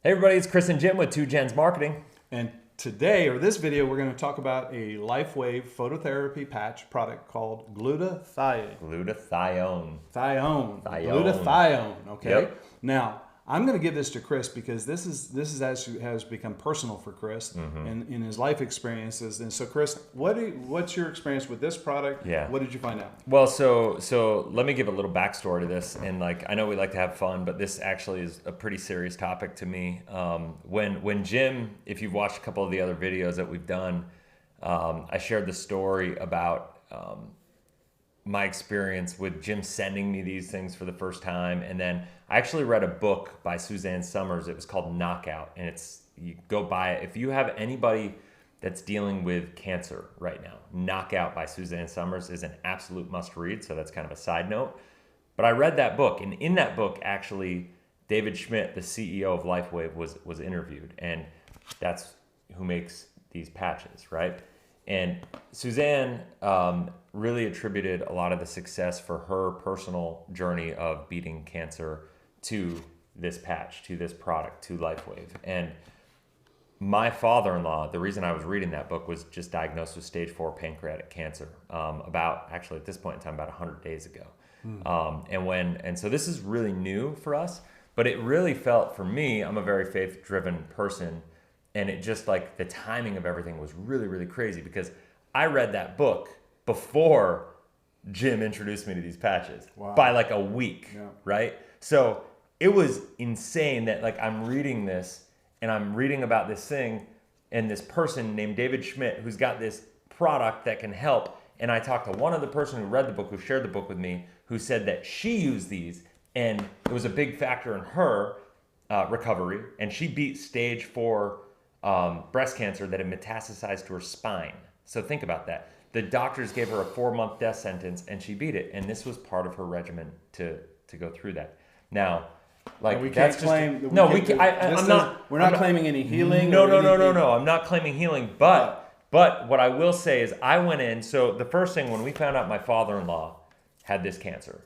Hey everybody, it's Chris and Jim with 2Gens Marketing. And today, or this video, we're going to talk about a Lifewave phototherapy patch product called Glutathione. Glutathione. Glutathione, okay? Yep. Now, I'm going to give this to Chris because this is actually has become personal for Chris and in his life experiences. And so, Chris, what's your experience with this product? Yeah. What did you find out? Well, so let me give a little backstory to this. And I know we like to have fun, but this actually is a pretty serious topic to me. When Jim, if you've watched a couple of the other videos that we've done, I shared the story about my experience with Jim sending me these things for the first time. And then I actually read a book by Suzanne Somers. It was called Knockout. And you go buy it. If you have anybody that's dealing with cancer right now, Knockout by Suzanne Somers is an absolute must read. So that's kind of a side note. But I read that book. And in that book, actually, David Schmidt, the CEO of Lifewave, was interviewed. And that's who makes these patches, right? And Suzanne really attributed a lot of the success for her personal journey of beating cancer to this patch, to this product, to Lifewave. And my father-in-law, the reason I was reading that book, was just diagnosed with stage 4 pancreatic cancer actually at this point in time, about 100 days ago. And so this is really new for us, but it really felt for me, I'm a very faith-driven person, and it just the timing of everything was really, really crazy because I read that book before Jim introduced me to these patches by a week, right? So it was insane that I'm reading this and I'm reading about this thing and this person named David Schmidt who's got this product that can help. And I talked to one other person who read the book, who shared the book with me, who said that she used these and it was a big factor in her recovery. And she beat stage 4 breast cancer that had metastasized to her spine. So think about that. The doctors gave her a 4-month death sentence and she beat it. And this was part of her regimen to go through that. Now, we can't claim. We're not claiming any healing. No. I'm not claiming healing. But what I will say is I went in. So the first thing when we found out my father-in-law had this cancer,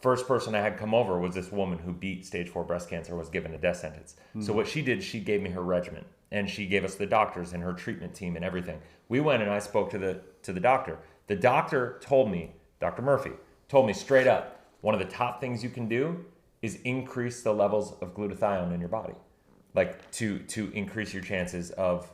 first person I had come over was this woman who beat stage 4 breast cancer, was given a death sentence. So what she did, she gave me her regimen and she gave us the doctors and her treatment team and everything. We went and I spoke to the doctor. The doctor told me, Dr. Murphy, told me straight up, one of the top things you can do is increase the levels of glutathione in your body, to increase your chances of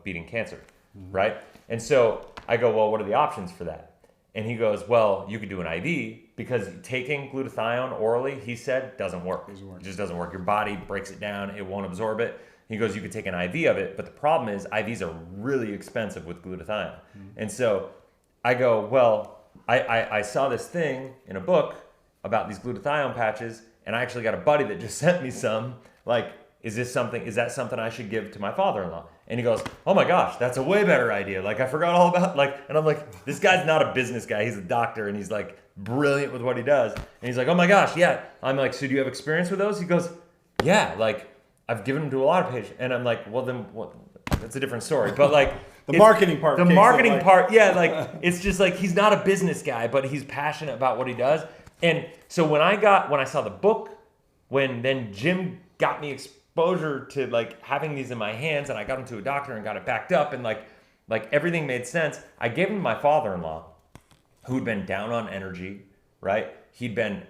beating cancer, right? And so I go, well, what are the options for that? And he goes, well, you could do an IV because taking glutathione orally, he said, doesn't work. It just doesn't work. Your body breaks it down. It won't absorb it. He goes, you could take an IV of it. But the problem is IVs are really expensive with glutathione. And so I go, well, I saw this thing in a book about these glutathione patches. And I actually got a buddy that just sent me some. Is that something I should give to my father-in-law? And he goes, oh my gosh, that's a way better idea. I forgot all about, and I'm like, this guy's not a business guy. He's a doctor and he's brilliant with what he does. And he's like, oh my gosh, yeah. I'm like, so do you have experience with those? He goes, yeah, I've given them to a lot of patients. And I'm like, well then what? That's a different story. But the marketing part. The marketing part, yeah, it's just he's not a business guy, but he's passionate about what he does. And so when I saw the book, then Jim got me exposure to having these in my hands, and I got them to a doctor and got it backed up, and everything made sense. I gave them to my father-in-law, who'd been down on energy, right? He'd been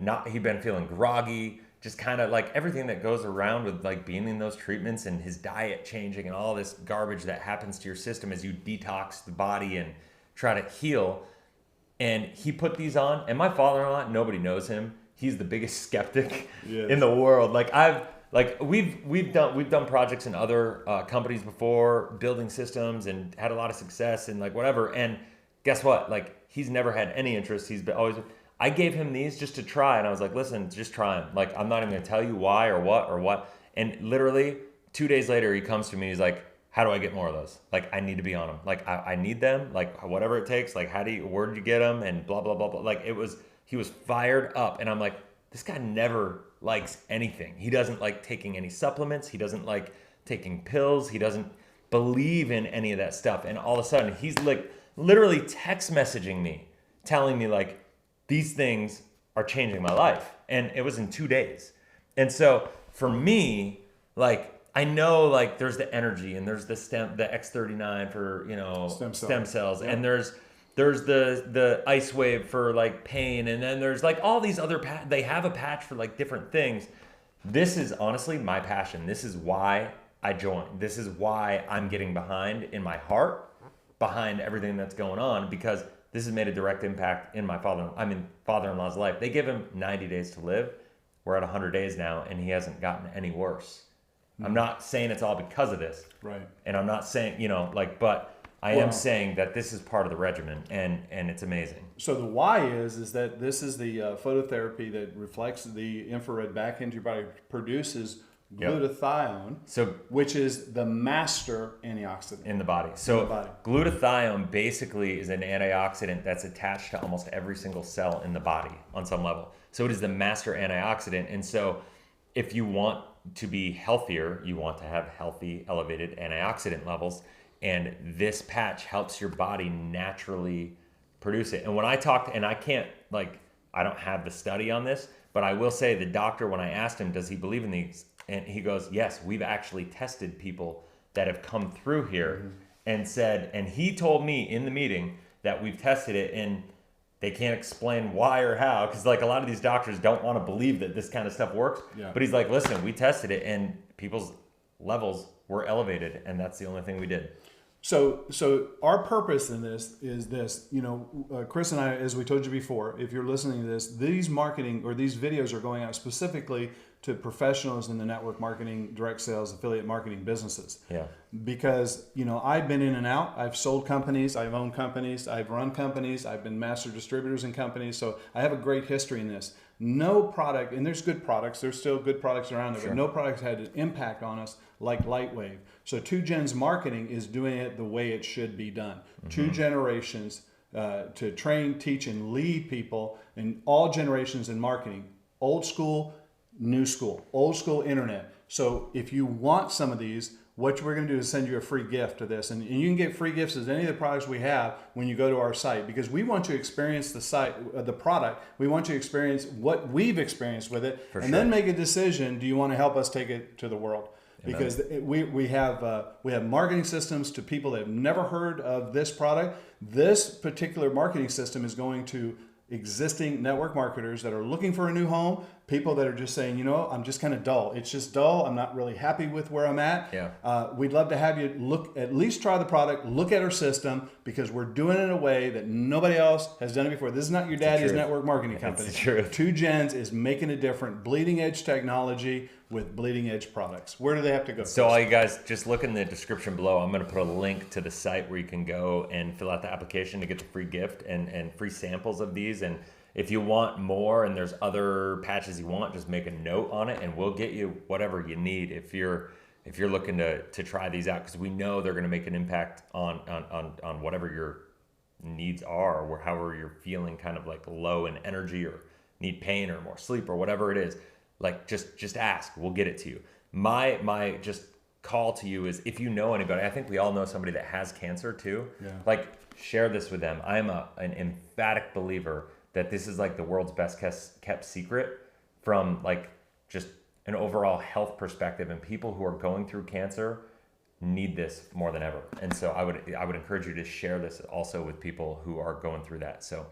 feeling groggy, just kind of everything that goes around with being in those treatments and his diet changing and all this garbage that happens to your system as you detox the body and try to heal. And he put these on, and my father-in-law, nobody knows him. He's the biggest skeptic in the world. We've done projects in other companies before, building systems, and had a lot of success and whatever. And guess what? He's never had any interest. He's been always. I gave him these just to try, and I was like, listen, just try them. I'm not even gonna tell you why or what. And literally 2 days later, he comes to me. He's like, how do I get more of those? I need to be on them. I need them. Whatever it takes. Where did you get them? And blah blah blah blah. He was fired up, and I'm like, this guy never likes anything. He doesn't like taking any supplements. He doesn't like taking pills. He doesn't believe in any of that stuff. And all of a sudden, he's literally text messaging me, telling me these things are changing my life. And it was in 2 days. And so for me, like, I know, like, there's the energy and there's the X39 for, stem cells, Yeah. and there's the ice wave for like pain, and then there's like all these other they have a patch for like different things. This is honestly my passion. This is why I joined. This is why I'm getting behind in my heart behind everything that's going on, because this has made a direct impact in my father-in-law's life. They give him 90 days to live. We're at 100 days now, and he hasn't gotten any worse. I'm not saying it's all because of this. Right. And I'm not saying, but I am saying that this is part of the regimen, and it's amazing. So the why is that this is the phototherapy that reflects the infrared back into your body, produces glutathione, which is the master antioxidant in the body. So glutathione basically is an antioxidant that's attached to almost every single cell in the body on some level. So it is the master antioxidant. And so if you want to be healthier, you want to have healthy, elevated antioxidant levels. And this patch helps your body naturally produce it. And when I talked, and I don't have the study on this, but I will say the doctor, when I asked him, does he believe in these? And he goes, yes, we've actually tested people that have come through here and said, and he told me in the meeting that we've tested it and they can't explain why or how, because like a lot of these doctors don't want to believe that this kind of stuff works. Yeah. But he's like, listen, we tested it and people's levels were elevated, and that's the only thing we did. So our purpose in this is this, Chris and I, as we told you before, if you're listening to this, these marketing or these videos are going out specifically to professionals in the network marketing, direct sales, affiliate marketing businesses. Yeah. Because, I've been in and out. I've sold companies. I've owned companies. I've run companies. I've been master distributors in companies. So I have a great history in this. No product, and there's good products. There's still good products around there, but no products had an impact on us like Lifewave. So 2Gens Marketing is doing it the way it should be done. 2 generations to train, teach, and lead people in all generations in marketing. Old school, new school, old school internet. So if you want some of these, what we're going to do is send you a free gift to this. And you can get free gifts as any of the products we have when you go to our site, because we want you to experience the product. We want you to experience what we've experienced with it, then make a decision. Do you want to help us take it to the world? Because we have marketing systems to people that have never heard of this product. This particular marketing system is going to existing network marketers that are looking for a new home, people that are just saying, I'm just kind of dull. It's just dull. I'm not really happy with where I'm at. Yeah. We'd love to have you at least try the product, look at our system, because we're doing it in a way that nobody else has done it before. This is not your daddy's network marketing company. 2Gens is making a different bleeding edge technology with bleeding edge products. Where do they have to go? So all you guys, just look in the description below. I'm going to put a link to the site where you can go and fill out the application to get the free gift and free samples of these. And if you want more and there's other patches you want, just make a note on it and we'll get you whatever you need if you're looking to try these out, because we know they're going to make an impact on whatever your needs are, or however you're feeling kind of like low in energy or need pain or more sleep or whatever it is. Like just ask, we'll get it to you. My just call to you is, if you know anybody, I think we all know somebody that has cancer too. Yeah. Like, share this with them. I am an emphatic believer that this is like the world's best kept secret from like just an overall health perspective, and people who are going through cancer need this more than ever. And so I would encourage you to share this also with people who are going through that. So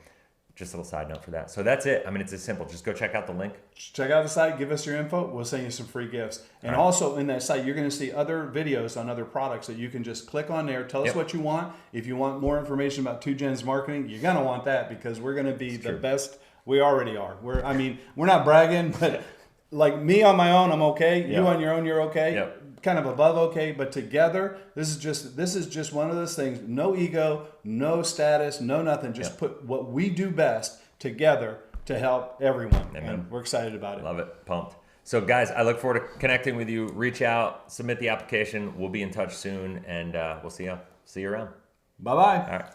just a little side note for that. So that's it. I mean, it's as simple. Just go check out the link. Check out the site. Give us your info. We'll send you some free gifts. And also in that site, you're going to see other videos on other products that you can just click on there. Tell us what you want. If you want more information about 2Gens Marketing, you're going to want that, because we're going to be the best. We already are. We're not bragging, but like me on my own, I'm okay. You on your own, you're okay. Yep. Kind of above okay, but together, this is just one of those things. No ego, no status, no nothing. Just put what we do best together to help everyone. Amen. And we're excited about it. Love it. Pumped. So guys, I look forward to connecting with you. Reach out, submit the application. We'll be in touch soon, and we'll see you around. Bye-bye. All right.